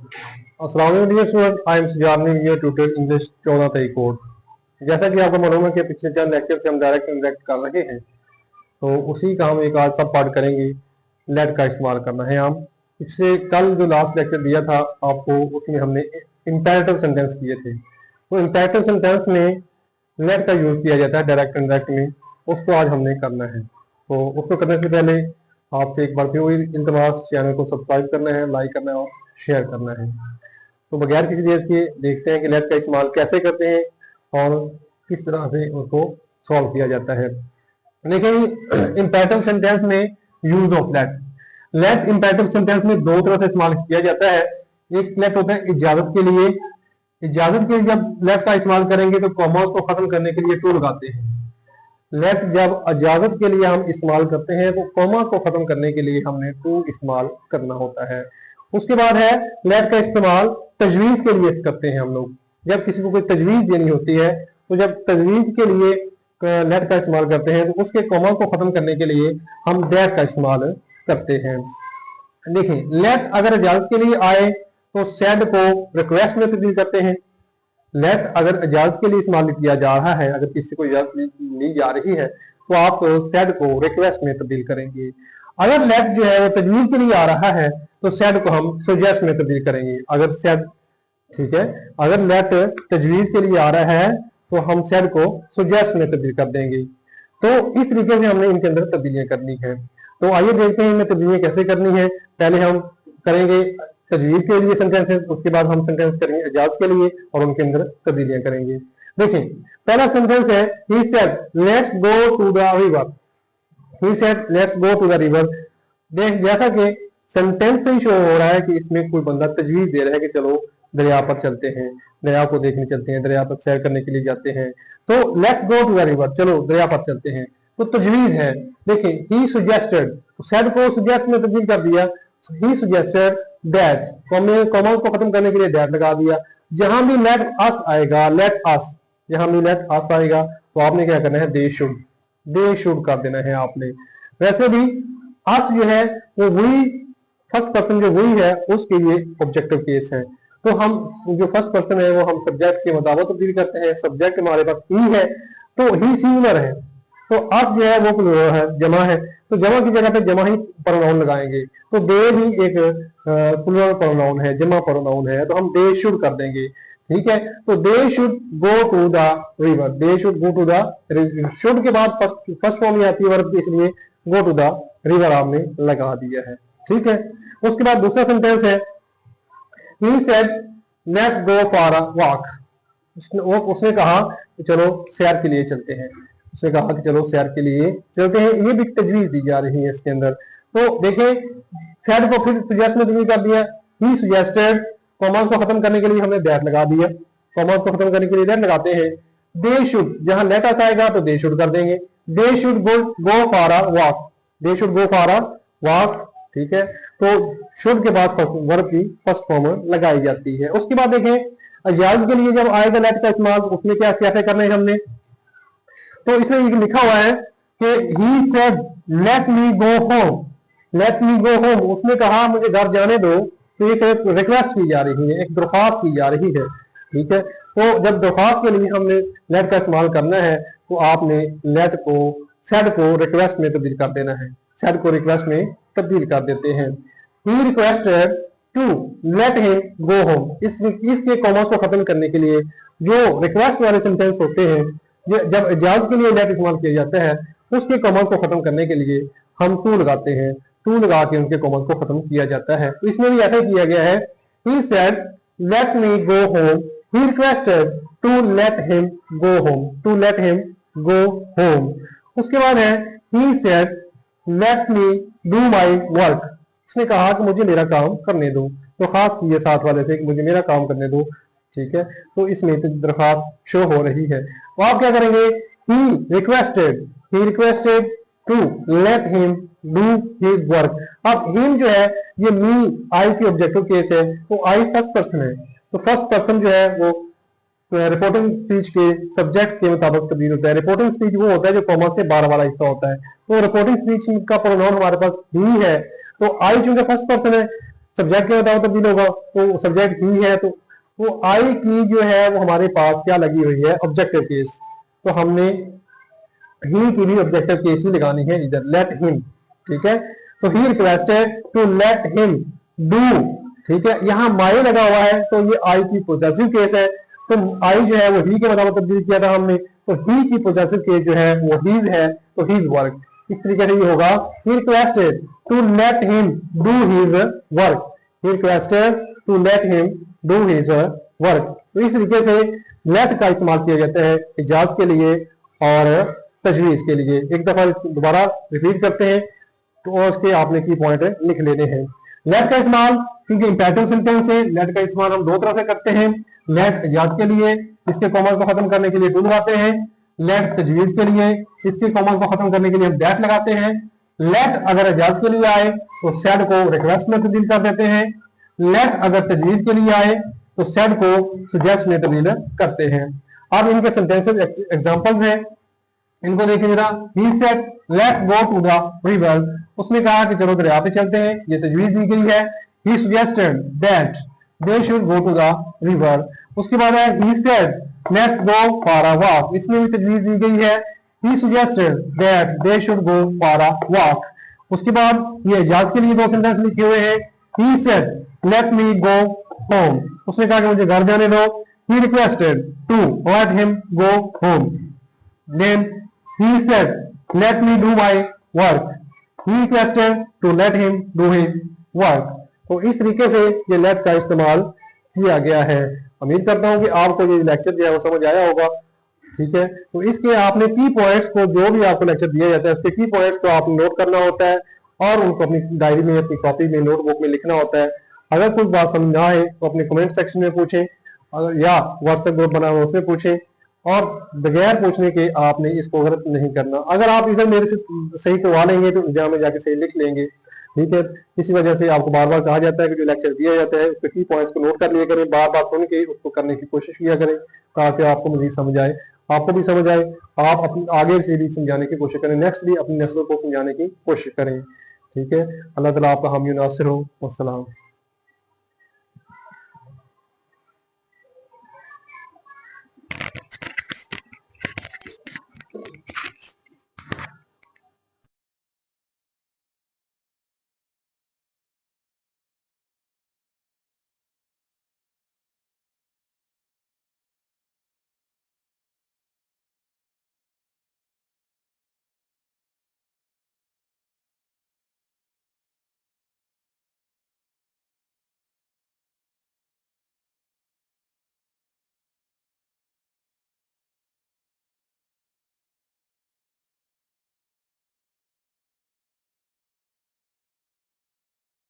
अस्सलाम वालेकुम dear student, I am Sujani your tutor English 14 code. जैसा कि आपको मालूम है कि पिछले चंद लेक्चर से हम डायरेक्ट इंटरेक्ट कर रहे हैं, तो उसी का हम एक आज सब पार्ट करेंगे। लेट का इस्तेमाल करना है। हम पिछले कल जो लास्ट लेक्चर दिया था आपको, उसमें हमने इंपेरेटिव सेंटेंस किए थे। तो इंपेरेटिव सेंटेंस में लेट का यूज किया जाता है डायरेक्ट इंटरेक्ट में, उसको आज हमने करना है। तो उसको करने से पहले आपसे एक बढ़ती हुई इंतबास, चैनल को सब्सक्राइब करना है, लाइक करना है और शेयर करना है। तो बगैर किसी देर के देखते हैं कि लेट का इस्तेमाल कैसे करते हैं और किस तरह से उसको सॉल्व किया जाता है। देखिए, इंपेरेटिव सेंटेंस में use of let. Let imperative sentence में दो तरह से इस्तेमाल किया जाता है। एक लेट होता है इजाजत के लिए। इजाजत के लिए जब लेट का इस्तेमाल करेंगे तो कॉमास को खत्म करने के लिए टू लगाते हैं। लेट जब इजाजत के लिए हम इस्तेमाल करते हैं तो कॉमास को खत्म करने के लिए हमने टू इस्तेमाल करना होता है। उसके बाद है लेट का इस्तेमाल तजवीज के लिए करते हैं हम लोग। जब किसी को कोई तजवीज देनी होती है तो जब तजवीज के लिए लेट का इस्तेमाल करते हैं तो उसके कॉमा को खत्म करने के लिए हम दैट का इस्तेमाल करते हैं। देखिए, लेट अगर इजाजत के लिए आए तो सेड को रिक्वेस्ट में तब्दील करते हैं। लेट अगर इजाजत के लिए इस्तेमाल किया जा रहा है, अगर किसी को इजाजत ली जा रही है तो आप सेड को रिक्वेस्ट में तब्दील करेंगे। अगर लेट जो है वो तजवीज के लिए आ रहा है तो सेड को हम सजेस्ट में तब्दील करेंगे। अगर सेड, ठीक है, अगर लेट तजवीज के लिए आ रहा है तो हम सेड को सजेस्ट में तब्दील कर देंगे। तो इस तरीके से हमने इनके अंदर तब्दीलियां करनी है। तो आइए देखते हैं इनमें तब्दीलियां कैसे करनी है। पहले हम करेंगे तजवीज के लिए सेंटेंसेस, उसके बाद हम सेंटेंस करेंगे इजाजत के लिए और उनके अंदर तब्दीलियां करेंगे। देखिए, पहला सेंटेंस है he said let's go to the river. He said let's go to the river. जैसा कि सेंटेंस से ही शो हो रहा है कि इसमें कोई बंदा तजवीज दे रहा है कि चलो दरिया पर चलते हैं, दरिया को देखने चलते हैं, दरिया पर सैर करने के लिए जाते हैं। तो let's go to the river, चलो दरिया पर चलते हैं, तो तजवीज है। देखिए, ही सुजेस्टेड, सेड को सुजेस्ट में तब्दील कर दिया। ही सुजेस्टेड दैट, कॉमा को खत्म करने के लिए दैट लगा दिया। जहां भी लेट अस आएगा, लेट अस, जहां भी लेट अस आएगा तो आपने क्या करना है, दे शुड कर देना है आपने। वैसे भी अस जो है वो वही फर्स्ट पर्सन जो वही है उसके लिए ऑब्जेक्टिव केस है। तो हम जो फर्स्ट पर्सन है वो हम सब्जेक्ट के मुताबिक तब्दील करते हैं। सब्जेक्ट हमारे पास ही है तो ही सिंगुलर है, तो अस जो है वो प्लूरल है, जमा है, तो जमा की जगह पे जमा ही प्रोनाउन लगाएंगे। तो दे भी एक प्लूरल प्रोनाउन है, जमा प्रोनाउन है, तो हम दे शुड कर देंगे। ठीक है, तो they should go to the river, they should go to the, should के बाद फर्स्ट फॉर्म आती है वर्ब की, इसलिए गो टू द रिवर आपने लगा दिया है। ठीक है, उसके बाद दूसरा सेंटेंस है he said let's go for a walk। उसने कहा कि चलो सैर के लिए चलते हैं। उसने कहा कि चलो सैर के लिए चलते हैं। ये भी तजवीज दी जा रही है इसके अंदर। तो देखें, सेड को फिर सुजेस्ट में तब्दील कर दिया। ही सुजेस्टेड, कॉमास को खत्म करने के लिए हमने दैट लगा दिया। कॉमास को खत्म करने के लिए दैट लगाते हैं। दे शुड, जहां लेट अस आएगा तो दे शुड कर देंगे। दे should go for a walk, they should go for a walk. ठीक है, तो शुड के बाद वर्ब की फर्स्ट फॉर्म लगाई जाती है। उसके बाद देखें, इजाजत के लिए जब आएगा लेट का इस्तेमाल, उसमें क्या कैसे करना है हमने, तो इसमें लिखा हुआ है कि ही said let me go home, late me go home, उसने कहा मुझे घर जाने दो। तो एक रिक्वेस्ट की जा रही है, एक दरख्वास्त की जा रही है। ठीक है, तो जब दरख्वास्त के लिए हमने लेट का इस्तेमाल करना है तो आपने लेट को, सेड को रिक्वेस्ट में तब्दील कर देना है। सेड को रिक्वेस्ट में तब्दील कर देते हैं। He requested to let him go home. इसके कॉमास को खत्म करने के लिए जो रिक्वेस्ट वाले सेंटेंस होते हैं, जब इजाजत के लिए लेट इस्तेमाल किया जाता है, उसके कॉमास को खत्म करने के लिए हम टू लगाते हैं। टू लगा के उनके कॉमास को खत्म किया जाता है। तो इसमें भी ऐसा किया गया है। He said let me go home, he requested to let him go home, to let him go home. उसके बाद है he said let me do my work, उसने कहा कि मुझे मेरा काम करने दो। तो खास की है साथ वाले से कि मुझे मेरा काम करने दो। ठीक है, तो इसमें तो दरख्वास्त शो हो रही है। तो आप क्या करेंगे, he requested to let him do his work. अब हिम जो है ये मी, आई की ऑब्जेक्टिव केस है, तो आई फर्स्ट पर्सन है, तो फर्स्ट पर्सन जो है वो रिपोर्टिंग स्पीच के सब्जेक्ट के मुताबिक तब्दील होता है। रिपोर्टिंग स्पीच वो होता है जो कॉमा से 12 वाला हिस्सा होता है। तो रिपोर्टिंग स्पीच का प्रोनाउन हमारे पास ही है, तो आई चूंकि फर्स्ट पर्सन है, सब्जेक्ट के बताओ तब्दील होगा, तो सब्जेक्ट ही है, तो वो आई की जो है वो हमारे पास क्या लगी हुई है, ऑब्जेक्टिव केस। तो हमने ही की भी ऑब्जेक्टिव केस ही लगानी है इधर, लेट हिम, ठीक है। तो he requested to let him do, ठीक है। यहाँ माई लगा हुआ है तो ये आई की पोजेसिव केस है, तो आई जो है वो ही के मतलब तब्दील किया था हमने, तो ही की पोजेसिव केस जो है वो हीज है, तो हीज वर्क। इस तरीके से ये होगा, he requested to let him do his work, he requested to let him do his work. तो इस तरीके से लेट का इस्तेमाल किया जाता है इजाज के लिए और तजवीज के लिए। एक दफा दोबारा रिपीट करते हैं तो उसके आपने की पॉइंट लिख लेने हैं। लेट का इस्तेमाल, क्योंकि इंपेरेटिव सेंटेंस है, लेट का इस्तेमाल हम दो तरह से करते हैं। लेट इजाज के लिए, इसके कॉमर्स को खत्म करने के लिए टू लगाते हैं। लेट तजवीज के लिए, इसके कॉमर्स को खत्म करने के लिए हम दैट लगाते हैं। लेट अगर इजाज के लिए आए तो सेड को रिक्वेस्ट में तब्दील कर देते हैं। लेट अगर तजवीज के लिए आए तो सेड को सुजेस्ट में तब्दील करते हैं। अब इनके सेंटेंसेस एग्जांपल्स हैं, इनको देखिए जरा। He said let's go to the river, उसने कहा कि चलो दरिया पे चलते हैं, ये तजवीज दी गई है। He suggested that they should go to the river. उसके बाद है he said let's go for a walk, इसमें भी तजवीज दी गई है। He suggested that they should go for a walk. उसके बाद ये इजाज के लिए दो सेंटेंस लिखे हुए हैं। He said let me go home, उसने कहा कि मुझे घर जाने दो। He requested to let him go home. Then he said, "Let me do my work." He requested to let him do his work. तो इस तरीके से ये let का इस्तेमाल किया गया है। उम्मीद करता हूँ कि आपको ये लेक्चर जो है वो समझ आया होगा, ठीक है। तो इसके आपने की पॉइंट्स को, जो भी आपको लेक्चर दिया जाता है उसके की पॉइंट्स को आपने नोट करना होता है और उनको अपनी डायरी में, अपनी कॉपी में, नोटबुक में लिखना होता है। अगर कोई बात समझ ना आए तो अपने कमेंट सेक्शन में पूछें, अगर या व्हाट्सएप ग्रुप बना हुआ उसमें पूछें, और बगैर पूछने के आपने इसको गलत नहीं करना। अगर आप इधर मेरे से सही करवा लेंगे तो एग्जाम में जाके सही लिख लेंगे, ठीक है। इसी वजह से आपको बार बार कहा जाता है कि जो लेक्चर दिया जाता है उसके की पॉइंट्स को नोट कर लिया करें, बार बार सुन के उसको करने की कोशिश किया करें ताकि आपको मजीद समझ आए, आपको भी समझ आए, आप अपनी आगे से भी समझाने की कोशिश करें, नेक्स्ट भी अपनी नस्लों को समझाने की कोशिश करें, ठीक है। अल्लाह ताला आपका हामी नासिर हो। अस्सलाम।